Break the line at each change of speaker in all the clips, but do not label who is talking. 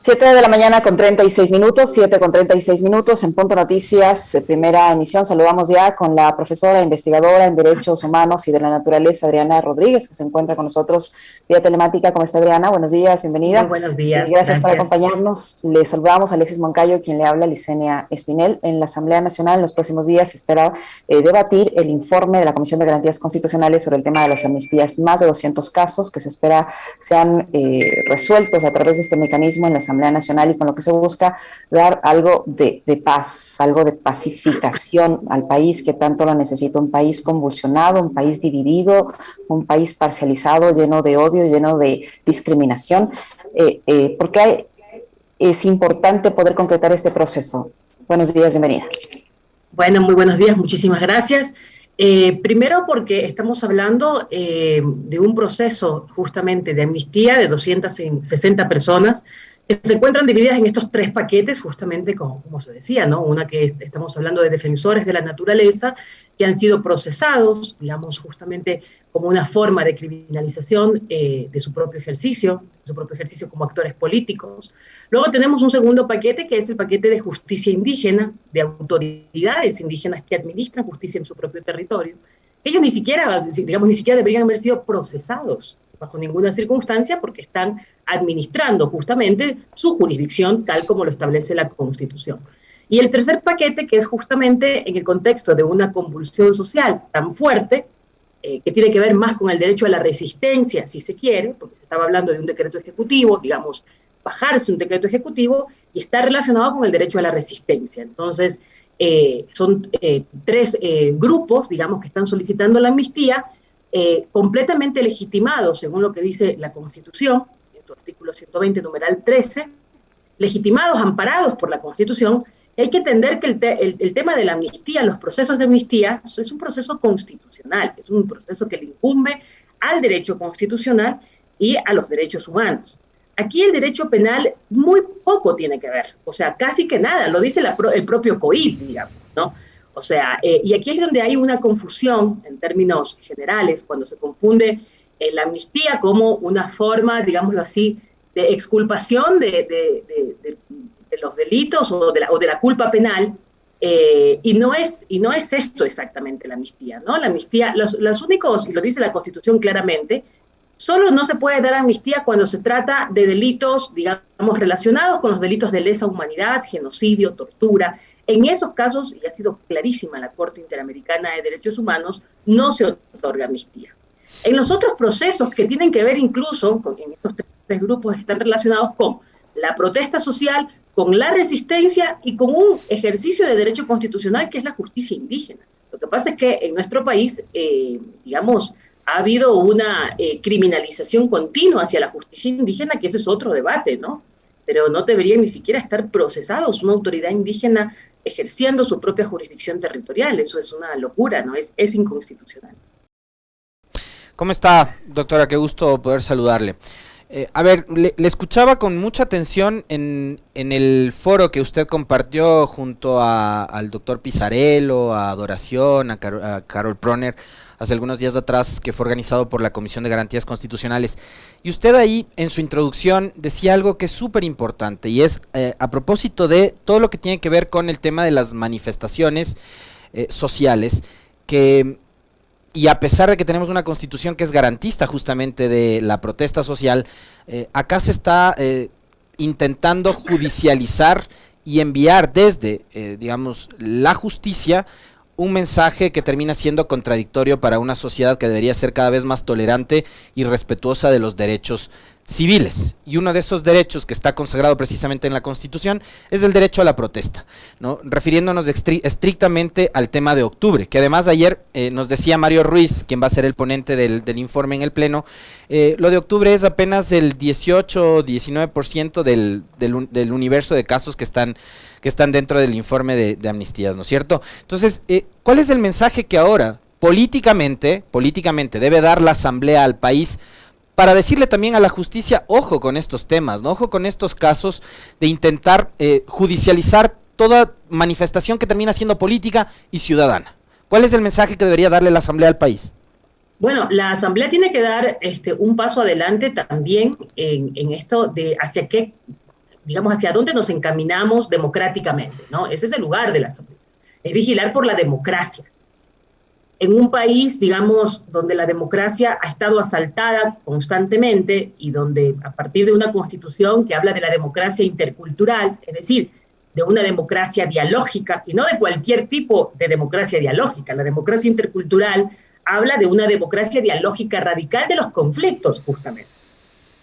7 de la mañana con 36 minutos, 7 con 36 minutos, en Punto Noticias, primera emisión. Saludamos ya con la profesora investigadora en Derechos Humanos y de la Naturaleza, Adriana Rodríguez, que se encuentra con nosotros vía telemática. ¿Cómo está, Adriana? Buenos días,
Muy
bienvenida.
buenos días,
Gracias por
gracias.
acompañarnos. Le saludamos a Alexis Moncayo, quien le habla, Licenia Espinel. En la Asamblea Nacional, en los próximos días, se espera debatir el informe de la Comisión de Garantías Constitucionales sobre el tema de las amnistías. Más de 200 casos que se espera sean resueltos a través de este mecanismo en la Asamblea Nacional, y con lo que se busca dar algo de paz, algo de pacificación al país que tanto lo necesita, un país convulsionado, un país dividido, un país parcializado, lleno de odio, lleno de discriminación, porque es importante poder concretar este proceso. Buenos días, bienvenida.
Bueno, muy buenos días, muchísimas gracias. Primero porque estamos hablando de un proceso justamente de amnistía de 260 personas que se encuentran divididas en estos tres paquetes, justamente como se decía, ¿no? Una que estamos hablando de defensores de la naturaleza que han sido procesados, digamos, justamente como una forma de criminalización de su propio ejercicio como actores políticos. Luego tenemos un segundo paquete, que es el paquete de justicia indígena, de autoridades indígenas que administran justicia en su propio territorio. Ellos ni siquiera deberían haber sido procesados bajo ninguna circunstancia, porque están administrando justamente su jurisdicción tal como lo establece la Constitución. Y el tercer paquete, que es justamente en el contexto de una convulsión social tan fuerte, que tiene que ver más con el derecho a la resistencia, si se quiere, porque se estaba hablando de un decreto ejecutivo, digamos, bajarse un decreto ejecutivo, y está relacionado con el derecho a la resistencia. Entonces, son tres grupos, digamos, que están solicitando la amnistía, completamente legitimados, según lo que dice la Constitución, en su artículo 120, numeral 13, legitimados, amparados por la Constitución. Y hay que entender que el tema de la amnistía, los procesos de amnistía, es un proceso constitucional, es un proceso que le incumbe al derecho constitucional y a los derechos humanos. Aquí el derecho penal muy poco tiene que ver, o sea, casi que nada, lo dice el propio COIP, digamos, ¿no? O sea, y aquí es donde hay una confusión en términos generales, cuando se confunde la amnistía como una forma, digámoslo así, de exculpación de los delitos o de la culpa penal, y no es esto exactamente la amnistía, ¿no? La amnistía, los únicos, y lo dice la Constitución claramente, solo no se puede dar amnistía cuando se trata de delitos, digamos, relacionados con los delitos de lesa humanidad, genocidio, tortura. En esos casos, y ha sido clarísima la Corte Interamericana de Derechos Humanos, no se otorga amnistía. En los otros procesos que tienen que ver incluso, en estos tres grupos están relacionados con la protesta social, con la resistencia y con un ejercicio de derecho constitucional que es la justicia indígena. Lo que pasa es que en nuestro país, digamos, ha habido una criminalización continua hacia la justicia indígena, que ese es otro debate, ¿no? Pero no deberían ni siquiera estar procesados una autoridad indígena ejerciendo su propia jurisdicción territorial. Eso es una locura, ¿no? Es inconstitucional.
¿Cómo está, doctora? Qué gusto poder saludarle. A ver, le escuchaba con mucha atención en el foro que usted compartió junto al doctor Pizarello, a Adoración, a Carol Proner, hace algunos días atrás, que fue organizado por la Comisión de Garantías Constitucionales. Y usted ahí, en su introducción, decía algo que es súper importante, y es a propósito de todo lo que tiene que ver con el tema de las manifestaciones sociales, que... Y a pesar de que tenemos una constitución que es garantista justamente de la protesta social, acá se está intentando judicializar y enviar desde, digamos, la justicia un mensaje que termina siendo contradictorio para una sociedad que debería ser cada vez más tolerante y respetuosa de los derechos civiles. Y uno de esos derechos que está consagrado precisamente en la Constitución es el derecho a la protesta, ¿no? Refiriéndonos estrictamente al tema de octubre, que además ayer nos decía Mario Ruiz, quien va a ser el ponente del informe en el Pleno, lo de octubre es apenas el 18-19% del universo de casos que están dentro del informe de amnistías, ¿no es cierto? Entonces, ¿cuál es el mensaje que ahora políticamente debe dar la Asamblea al país para decirle también a la justicia, ojo con estos temas, ¿no? Ojo con estos casos de intentar judicializar toda manifestación que termina siendo política y ciudadana? ¿Cuál es el mensaje que debería darle la Asamblea al país?
Bueno, la Asamblea tiene que dar un paso adelante también en esto de hacia qué digamos, hacia dónde nos encaminamos democráticamente, ¿no? Ese es el lugar de la asamblea. Es vigilar por la democracia. En un país, digamos, donde la democracia ha estado asaltada constantemente y donde a partir de una constitución que habla de la democracia intercultural, es decir, de una democracia dialógica, y no de cualquier tipo de democracia dialógica, la democracia intercultural habla de una democracia dialógica radical de los conflictos, justamente.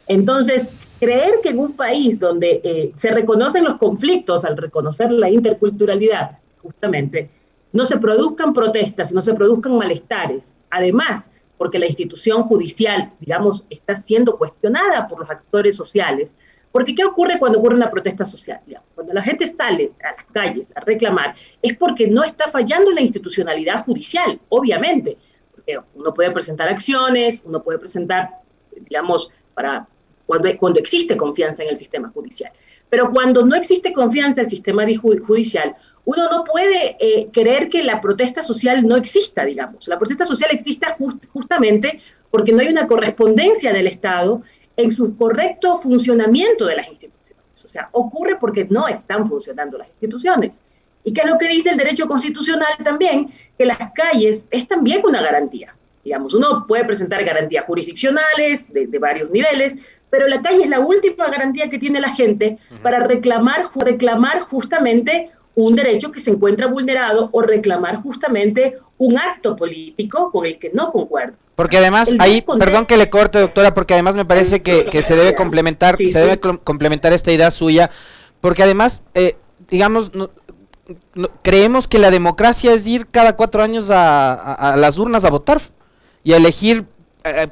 Entonces, creer que en un país donde se reconocen los conflictos al reconocer la interculturalidad, justamente, no se produzcan protestas, no se produzcan malestares. Además, porque la institución judicial, digamos, está siendo cuestionada por los actores sociales. Porque ¿qué ocurre cuando ocurre una protesta social? Digamos, cuando la gente sale a las calles a reclamar, es porque no está fallando la institucionalidad judicial, obviamente. Porque uno puede presentar acciones, uno puede presentar, digamos, cuando existe confianza en el sistema judicial. Pero cuando no existe confianza en el sistema judicial, uno no puede creer que la protesta social no exista, digamos. La protesta social existe justamente porque no hay una correspondencia del Estado en su correcto funcionamiento de las instituciones. O sea, ocurre porque no están funcionando las instituciones. ¿Y qué es lo que dice el derecho constitucional también? Que las calles es también una garantía. Digamos, uno puede presentar garantías jurisdiccionales de varios niveles, pero la calle es la última garantía que tiene la gente para reclamar justamente un derecho que se encuentra vulnerado o reclamar justamente un acto político con el que no concuerda.
Porque además, ahí, perdón que le corte, doctora, porque además me parece que se debe complementar, debe complementar esta idea suya, porque además, digamos, creemos que la democracia es ir cada 4 años a las urnas a votar y a elegir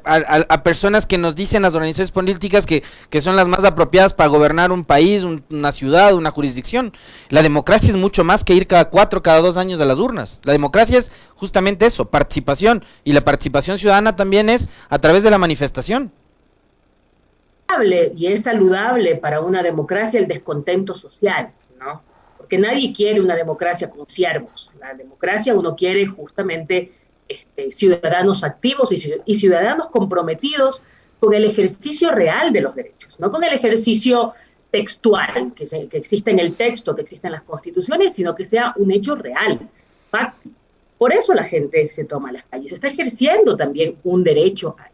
a personas que nos dicen las organizaciones políticas que son las más apropiadas para gobernar un país, una ciudad, una jurisdicción. La democracia es mucho más que ir cada 2 años a las urnas. La democracia es justamente eso, participación, y la participación ciudadana también es a través de la manifestación.
Y es saludable para una democracia el descontento social, ¿no? Porque nadie quiere una democracia con siervos. La democracia uno quiere justamente ciudadanos activos y ciudadanos comprometidos con el ejercicio real de los derechos, no con el ejercicio textual que existe en el texto, que existe en las constituciones, sino que sea un hecho real, fáctico. Por eso la gente se toma las calles, está ejerciendo también un derecho ahí.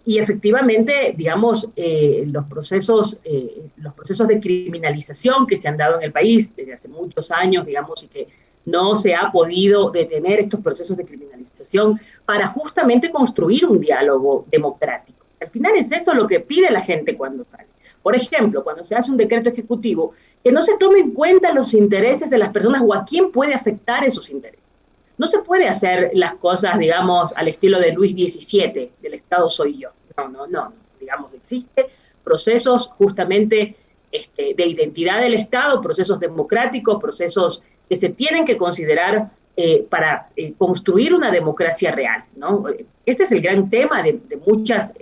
Y efectivamente, digamos, los procesos de criminalización que se han dado en el país desde hace muchos años, digamos, y que no se ha podido detener estos procesos de criminalización para justamente construir un diálogo democrático. Al final es eso lo que pide la gente cuando sale. Por ejemplo, cuando se hace un decreto ejecutivo, que no se tome en cuenta los intereses de las personas o a quién puede afectar esos intereses. No se puede hacer las cosas, digamos, al estilo de Luis XVII, del Estado soy yo. No. Digamos, existen procesos justamente de identidad del Estado, procesos democráticos, procesos que se tienen que considerar para construir una democracia real, ¿no? Este es el gran tema de muchas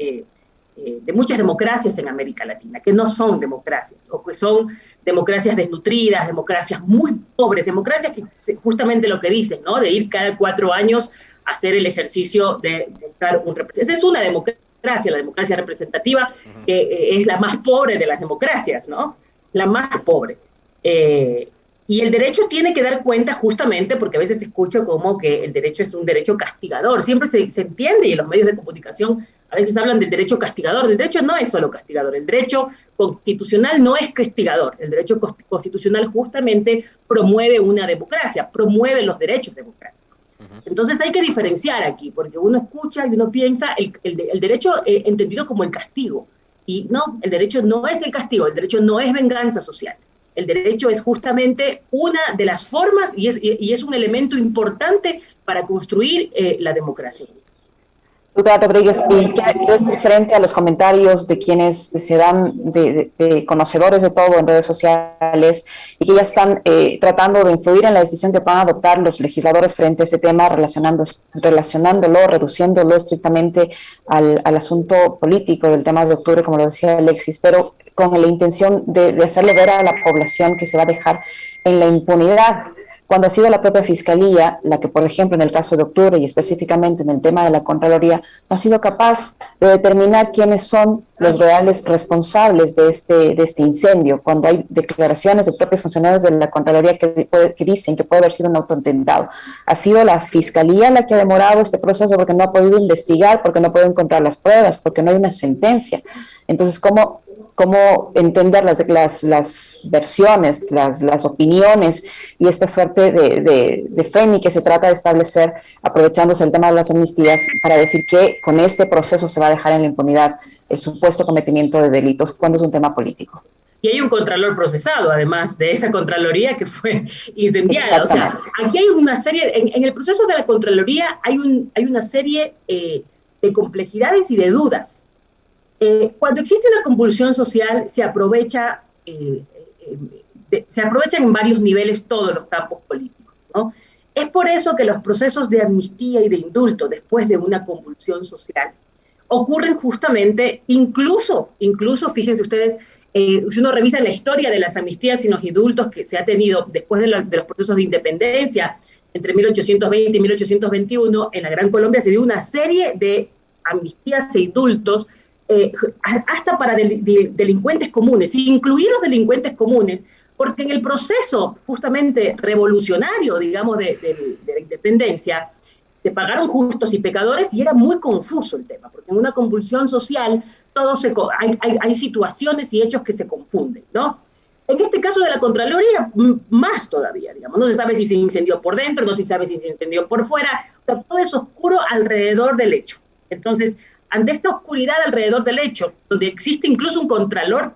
democracias en América Latina, que no son democracias, o que son democracias desnutridas, democracias muy pobres, democracias que justamente lo que dicen, ¿no? De ir cada 4 años a hacer el ejercicio de buscar un representante. Esa es una democracia, la democracia representativa, que es la más pobre de las democracias, ¿no? La más pobre. Y el derecho tiene que dar cuenta justamente, porque a veces escucho como que el derecho es un derecho castigador, siempre se entiende, y en los medios de comunicación a veces hablan del derecho castigador. El derecho no es solo castigador, el derecho constitucional no es castigador, el derecho constitucional justamente promueve una democracia, promueve los derechos democráticos. Entonces hay que diferenciar aquí, porque uno escucha y uno piensa el derecho entendido como el castigo, y no, el derecho no es el castigo, el derecho no es venganza social. El derecho es justamente una de las formas y es un elemento importante para construir la democracia.
Doctora Rodríguez, ¿y qué es diferente a los comentarios de quienes se dan de conocedores de todo en redes sociales y que ya están tratando de influir en la decisión que van a adoptar los legisladores frente a este tema, relacionándolo, reduciéndolo estrictamente al asunto político del tema de octubre, como lo decía Alexis, pero con la intención de hacerle ver a la población que se va a dejar en la impunidad cuando ha sido la propia Fiscalía la que, por ejemplo, en el caso de octubre y específicamente en el tema de la Contraloría, no ha sido capaz de determinar quiénes son los reales responsables de este incendio, cuando hay declaraciones de propios funcionarios de la Contraloría que dicen que puede haber sido un autoatentado. Ha sido la Fiscalía la que ha demorado este proceso porque no ha podido investigar, porque no ha podido encontrar las pruebas, porque no hay una sentencia. Entonces, ¿cómo entender las versiones, las opiniones y esta suerte de framing que se trata de establecer aprovechándose el tema de las amnistías para decir que con este proceso se va a dejar en la impunidad el supuesto cometimiento de delitos cuando es un tema político?
Y hay un contralor procesado, además de esa Contraloría que fue incendiada. O sea, aquí hay una serie, en el proceso de la Contraloría hay una serie de complejidades y de dudas. Cuando existe una convulsión social, se aprovechan en varios niveles todos los campos políticos, ¿no? Es por eso que los procesos de amnistía y de indulto después de una convulsión social ocurren justamente, incluso, fíjense ustedes, si uno revisa la historia de las amnistías y los indultos que se ha tenido después de los procesos de independencia, entre 1820 y 1821, en la Gran Colombia se dio una serie de amnistías e indultos hasta para delincuentes comunes, incluidos delincuentes comunes, porque en el proceso justamente revolucionario, digamos, de la independencia, se pagaron justos y pecadores y era muy confuso el tema, porque en una convulsión social hay situaciones y hechos que se confunden, ¿no? En este caso de la Contraloría, más todavía, digamos, no se sabe si se incendió por dentro, no se sabe si se incendió por fuera, o sea, todo es oscuro alrededor del hecho. Entonces, ante esta oscuridad alrededor del hecho, donde existe incluso un contralor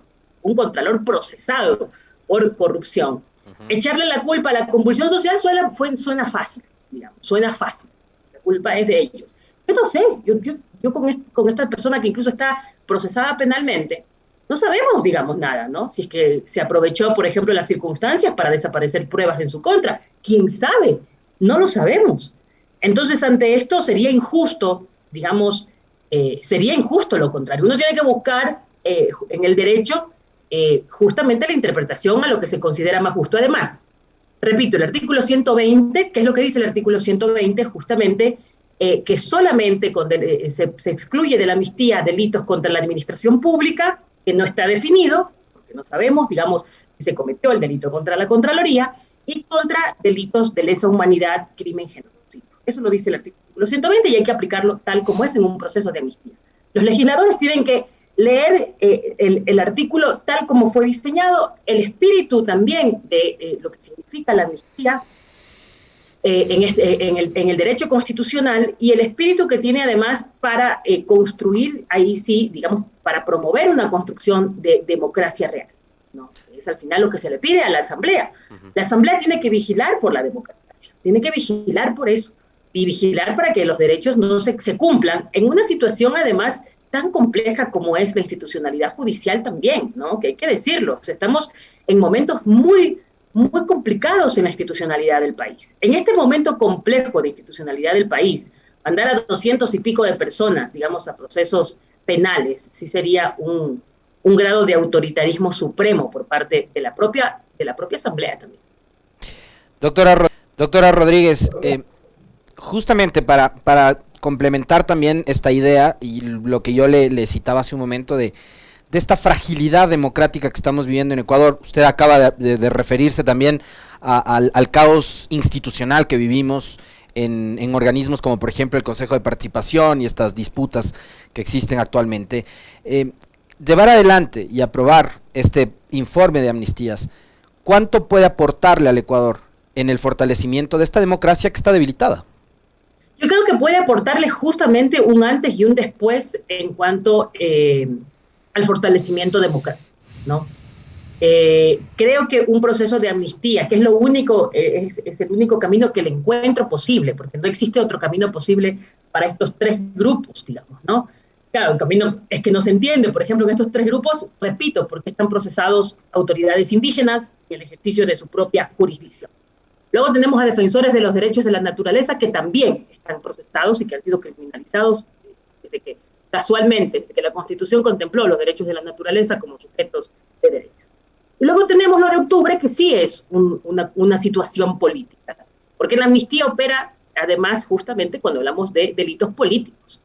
procesado por corrupción, echarle la culpa a la convulsión social suena fácil, digamos, suena fácil. La culpa es de ellos. Yo no sé, yo con esta persona que incluso está procesada penalmente, no sabemos, digamos, nada, ¿no? Si es que se aprovechó, por ejemplo, las circunstancias para desaparecer pruebas en su contra. ¿Quién sabe? No lo sabemos. Entonces, ante esto sería injusto, digamos, sería injusto lo contrario. Uno tiene que buscar en el derecho justamente la interpretación a lo que se considera más justo. Además, repito, el artículo 120, ¿qué es lo que dice el artículo 120? Justamente que solamente se excluye de la amnistía delitos contra la administración pública, que no está definido, porque no sabemos, digamos, si se cometió el delito contra la Contraloría, y contra delitos de lesa humanidad, crimen, genocidio. Eso lo dice el artículo 120 y hay que aplicarlo tal como es en un proceso de amnistía. Los legisladores tienen que leer el artículo tal como fue diseñado, el espíritu también de lo que significa la amnistía en el derecho constitucional y el espíritu que tiene además para construir, ahí sí, digamos, para promover una construcción de democracia real, ¿no? Es al final lo que se le pide a la Asamblea. La Asamblea tiene que vigilar por la democracia, tiene que vigilar por eso y vigilar para que los derechos no se cumplan en una situación además tan compleja como es la institucionalidad judicial también, ¿no? Que hay que decirlo. O sea, estamos en momentos muy complicados en la institucionalidad del país. En este momento complejo de institucionalidad del país, mandar a 200 y pico de personas, digamos, a procesos penales, sí sería un grado de autoritarismo supremo por parte de la propia Asamblea también.
Doctora Rodríguez, justamente para complementar también esta idea y lo que yo le citaba hace un momento de esta fragilidad democrática que estamos viviendo en Ecuador, usted acaba de referirse también al caos institucional que vivimos en organismos como por ejemplo el Consejo de Participación y estas disputas que existen actualmente. Llevar adelante y aprobar este informe de amnistías, ¿cuánto puede aportarle al Ecuador en el fortalecimiento de esta democracia que está debilitada?
Yo creo que puede aportarle justamente un antes y un después en cuanto al fortalecimiento democrático, ¿no? Creo que un proceso de amnistía, que es lo único, es el único camino que le encuentro posible, porque no existe otro camino posible para estos tres grupos, digamos, ¿no? Claro, el camino es que no se entiende, por ejemplo, en estos tres grupos, repito, porque están procesados autoridades indígenas y el ejercicio de su propia jurisdicción. Luego tenemos a defensores de los derechos de la naturaleza que también están procesados y que han sido criminalizados desde que, casualmente, desde que la Constitución contempló los derechos de la naturaleza como sujetos de derechos. Y luego tenemos lo de octubre, que sí es una situación política, porque la amnistía opera, además, justamente cuando hablamos de delitos políticos.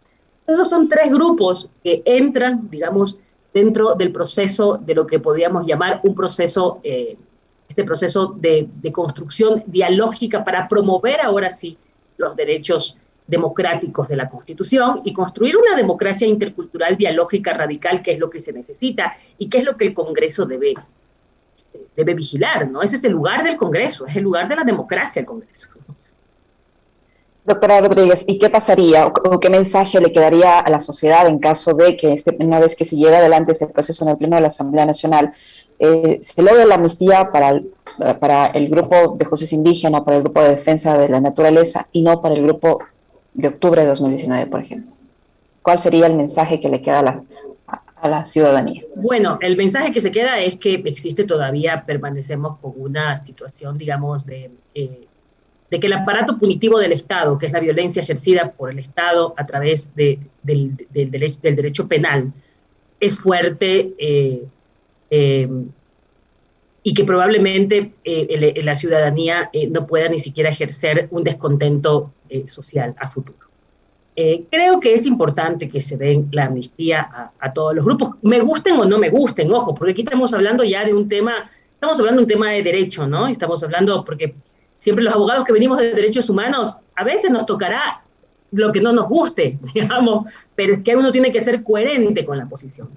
Esos son tres grupos que entran, digamos, dentro del proceso de lo que podríamos llamar un proceso, este proceso de construcción dialógica para promover ahora sí los derechos democráticos de la Constitución y construir una democracia intercultural dialógica radical, que es lo que se necesita y que es lo que el Congreso debe vigilar, ¿no? Ese es el lugar del Congreso, es el lugar de la democracia el Congreso.
Doctora Rodríguez, ¿y qué pasaría o qué mensaje le quedaría a la sociedad en caso de que una vez que se lleve adelante este proceso en el Pleno de la Asamblea Nacional, se logre la amnistía para el grupo de justicia indígena, para el grupo de defensa de la naturaleza y no para el grupo de octubre de 2019, por ejemplo? ¿Cuál sería el mensaje que le queda a la ciudadanía?
Bueno, el mensaje que se queda es que existe todavía, permanecemos con una situación, digamos, de que el aparato punitivo del Estado, que es la violencia ejercida por el Estado a través del derecho penal, es fuerte y que probablemente la ciudadanía no pueda ni siquiera ejercer un descontento social a futuro. Creo que es importante que se den la amnistía a todos los grupos, me gusten o no me gusten, ojo, porque aquí estamos hablando ya de un tema, de derecho, ¿no? Estamos hablando porque siempre los abogados que venimos de derechos humanos, a veces nos tocará lo que no nos guste, digamos, pero es que uno tiene que ser coherente con la posición.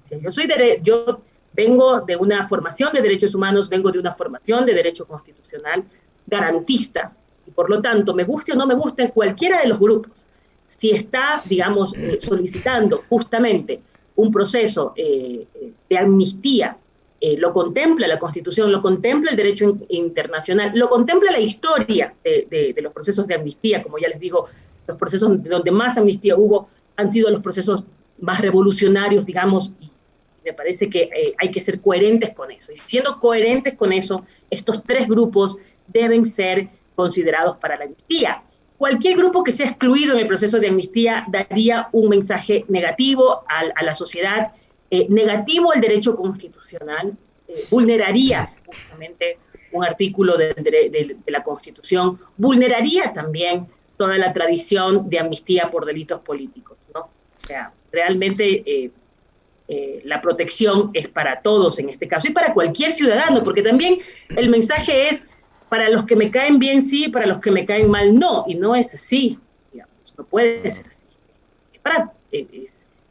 Yo vengo de una formación de derechos humanos, vengo de una formación de derecho constitucional garantista, y por lo tanto, me guste o no me guste en cualquiera de los grupos, si está, digamos, solicitando justamente un proceso de amnistía, lo contempla la Constitución, lo contempla el derecho internacional, lo contempla la historia de los procesos de amnistía, como ya les digo, los procesos donde más amnistía hubo han sido los procesos más revolucionarios, digamos, y me parece que hay que ser coherentes con eso. Y siendo coherentes con eso, estos tres grupos deben ser considerados para la amnistía. Cualquier grupo que sea excluido en el proceso de amnistía daría un mensaje negativo a la sociedad, negativo al derecho constitucional, vulneraría justamente un artículo de la Constitución, vulneraría también toda la tradición de amnistía por delitos políticos, ¿no? O sea, realmente la protección es para todos en este caso y para cualquier ciudadano, porque también el mensaje es para los que me caen bien sí, para los que me caen mal no, y no es así, digamos, no puede ser así.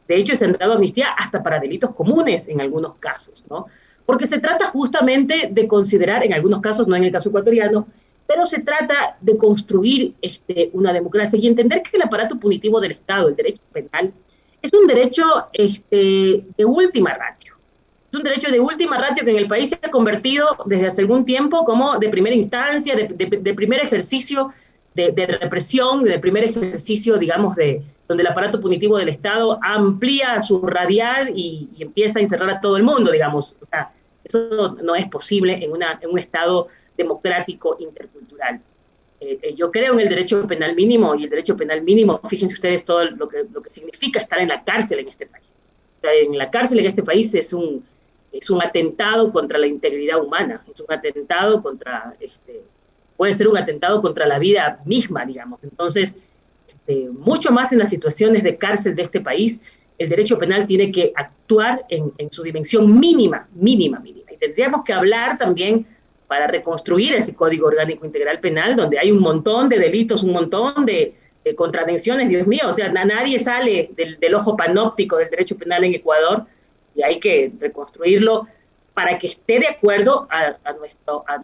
De hecho, se han dado amnistía hasta para delitos comunes en algunos casos, ¿no? Porque se trata justamente de considerar, en algunos casos, no en el caso ecuatoriano, pero se trata de construir una democracia y entender que el aparato punitivo del Estado, el derecho penal, es un derecho de última ratio. Es un derecho de última ratio que en el país se ha convertido desde hace algún tiempo como de primera instancia, de primer ejercicio de represión, de primer ejercicio, digamos, donde el aparato punitivo del Estado amplía su radial y empieza a encerrar a todo el mundo, digamos. O sea, eso no es posible en un Estado democrático intercultural. Yo creo en el derecho penal mínimo, y el derecho penal mínimo, fíjense ustedes todo lo que significa estar en la cárcel en este país. O sea, en la cárcel en este país es un atentado contra la integridad humana, es un atentado contra, puede ser un atentado contra la vida misma, digamos. Entonces, mucho más en las situaciones de cárcel de este país, el derecho penal tiene que actuar en su dimensión mínima. Y tendríamos que hablar también para reconstruir ese Código Orgánico Integral Penal, donde hay un montón de delitos, un montón de contravenciones, Dios mío, o sea, nadie sale del ojo panóptico del derecho penal en Ecuador, y hay que reconstruirlo para que esté de acuerdo a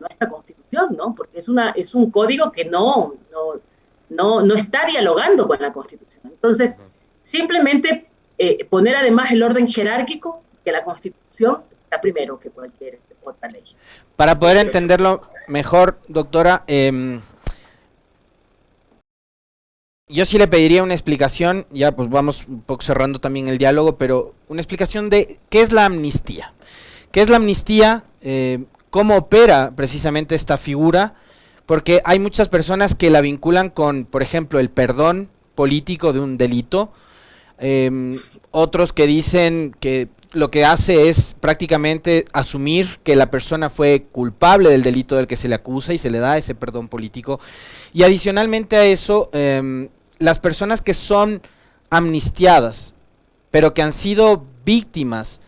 nuestra Constitución, ¿no? Porque es un código que no está dialogando con la Constitución. Entonces, simplemente poner además el orden jerárquico, que la Constitución está primero que cualquier otra ley.
Para poder entenderlo mejor, doctora, yo sí le pediría una explicación, ya pues vamos un poco cerrando también el diálogo, pero una explicación de qué es la amnistía. ¿Qué es la amnistía? ¿Cómo opera precisamente esta figura? Porque hay muchas personas que la vinculan con, por ejemplo, el perdón político de un delito, otros que dicen que lo que hace es prácticamente asumir que la persona fue culpable del delito del que se le acusa y se le da ese perdón político. Y adicionalmente a eso, las personas que son amnistiadas, pero que han sido víctimas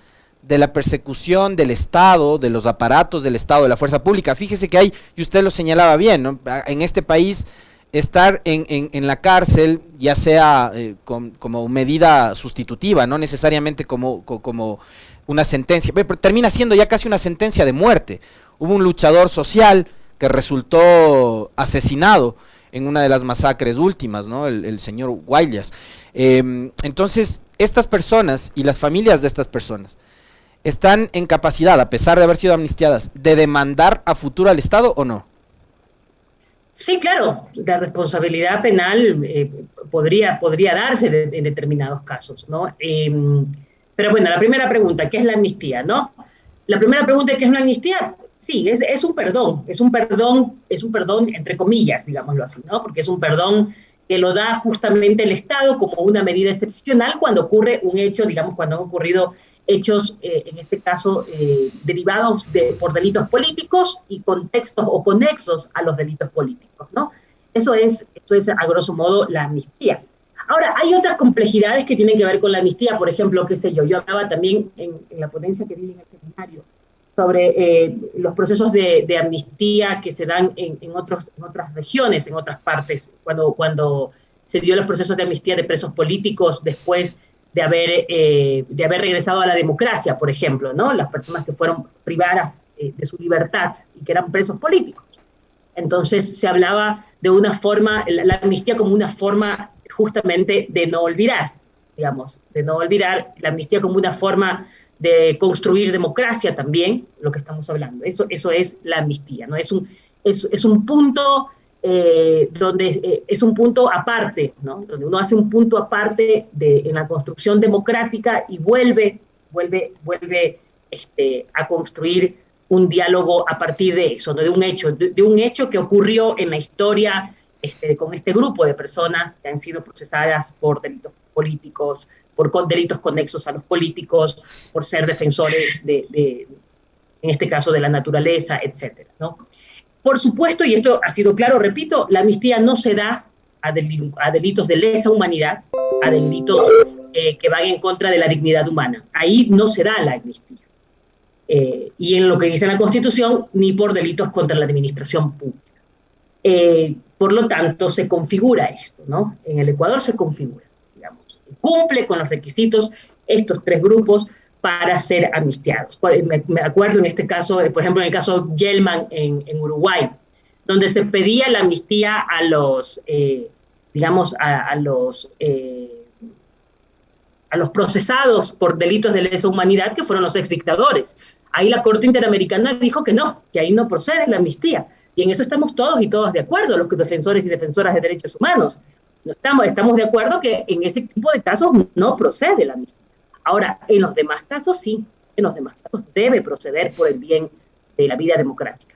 de la persecución del Estado, de los aparatos del Estado, de la fuerza pública. Fíjese que hay, y usted lo señalaba bien, ¿no? En este país estar en la cárcel, ya sea como medida sustitutiva, no necesariamente como una sentencia, pero termina siendo ya casi una sentencia de muerte. Hubo un luchador social que resultó asesinado en una de las masacres últimas, ¿no? El señor Guayas. Entonces, estas personas y las familias de estas personas están en capacidad, a pesar de haber sido amnistiadas, de demandar a futuro al Estado, ¿o no?
Sí, claro, la responsabilidad penal podría darse en determinados casos, ¿no? Pero bueno, la primera pregunta, ¿qué es la amnistía, no? La primera pregunta, ¿qué es una amnistía? Sí, es un perdón, es un perdón entre comillas, digámoslo así, ¿no? Porque es un perdón que lo da justamente el Estado como una medida excepcional cuando ocurre un hecho, digamos, cuando han ocurrido hechos, en este caso, derivados por delitos políticos y contextos o conexos a los delitos políticos, ¿no? Eso es a grosso modo la amnistía. Ahora, hay otras complejidades que tienen que ver con la amnistía, por ejemplo, qué sé yo hablaba también en la ponencia que di en el seminario sobre los procesos de amnistía que se dan en otras regiones, en otras partes, cuando se dio los procesos de amnistía de presos políticos después de haber regresado a la democracia, por ejemplo, ¿no? Las personas que fueron privadas de su libertad y que eran presos políticos. Entonces se hablaba de una forma, la amnistía como una forma justamente de no olvidar, digamos, de no olvidar, la amnistía como una forma de construir democracia también, lo que estamos hablando. Eso es la amnistía, ¿no? Es un punto donde es un punto aparte, ¿no? Donde uno hace un punto aparte en la construcción democrática y vuelve a construir un diálogo a partir de eso, ¿no? de un hecho que ocurrió en la historia con este grupo de personas que han sido procesadas por delitos políticos, por delitos conexos a los políticos, por ser defensores en este caso de la naturaleza, etcétera, ¿no? Por supuesto, y esto ha sido claro, repito, la amnistía no se da a delitos de lesa humanidad, a delitos que van en contra de la dignidad humana. Ahí no se da la amnistía. Y en lo que dice la Constitución, ni por delitos contra la administración pública. Por lo tanto, se configura esto, ¿no? En el Ecuador se configura, digamos. Cumple con los requisitos estos tres grupos para ser amnistiados. Me acuerdo en este caso, por ejemplo, en el caso Yelman en Uruguay, donde se pedía la amnistía a los, digamos, a los procesados por delitos de lesa humanidad, que fueron los exdictadores. Ahí la Corte Interamericana dijo que no, que ahí no procede la amnistía. Y en eso estamos todos y todas de acuerdo, los defensores y defensoras de derechos humanos. Estamos de acuerdo que en ese tipo de casos no procede la amnistía. Ahora, en los demás casos sí, en los demás casos debe proceder por el bien de la vida democrática.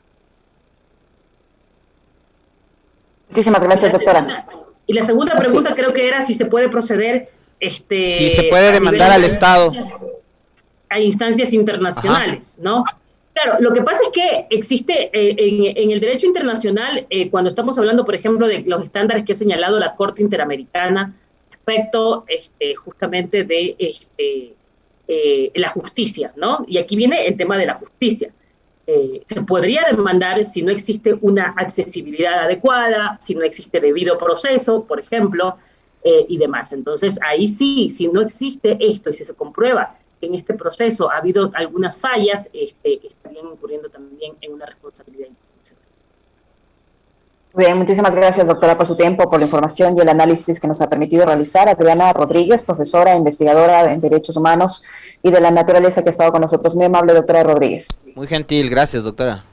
Muchísimas gracias, doctora.
Y la segunda pregunta creo que era si se puede proceder
si se puede demandar al Estado
a instancias internacionales. Ajá. ¿No? Claro, lo que pasa es que existe en el derecho internacional, cuando estamos hablando, por ejemplo, de los estándares que ha señalado la Corte Interamericana respecto justamente de la justicia, ¿no? Y aquí viene el tema de la justicia. Se podría demandar si no existe una accesibilidad adecuada, si no existe debido proceso, por ejemplo, y demás. Entonces, ahí sí, si no existe esto y si se comprueba que en este proceso ha habido algunas fallas, estarían incurriendo también en una responsabilidad internacional.
Bien, muchísimas gracias, doctora, por su tiempo, por la información y el análisis que nos ha permitido realizar. Adriana Rodríguez, profesora, investigadora en Derechos Humanos y de la Naturaleza, que ha estado con nosotros. Muy amable, doctora Rodríguez.
Muy gentil, gracias, doctora.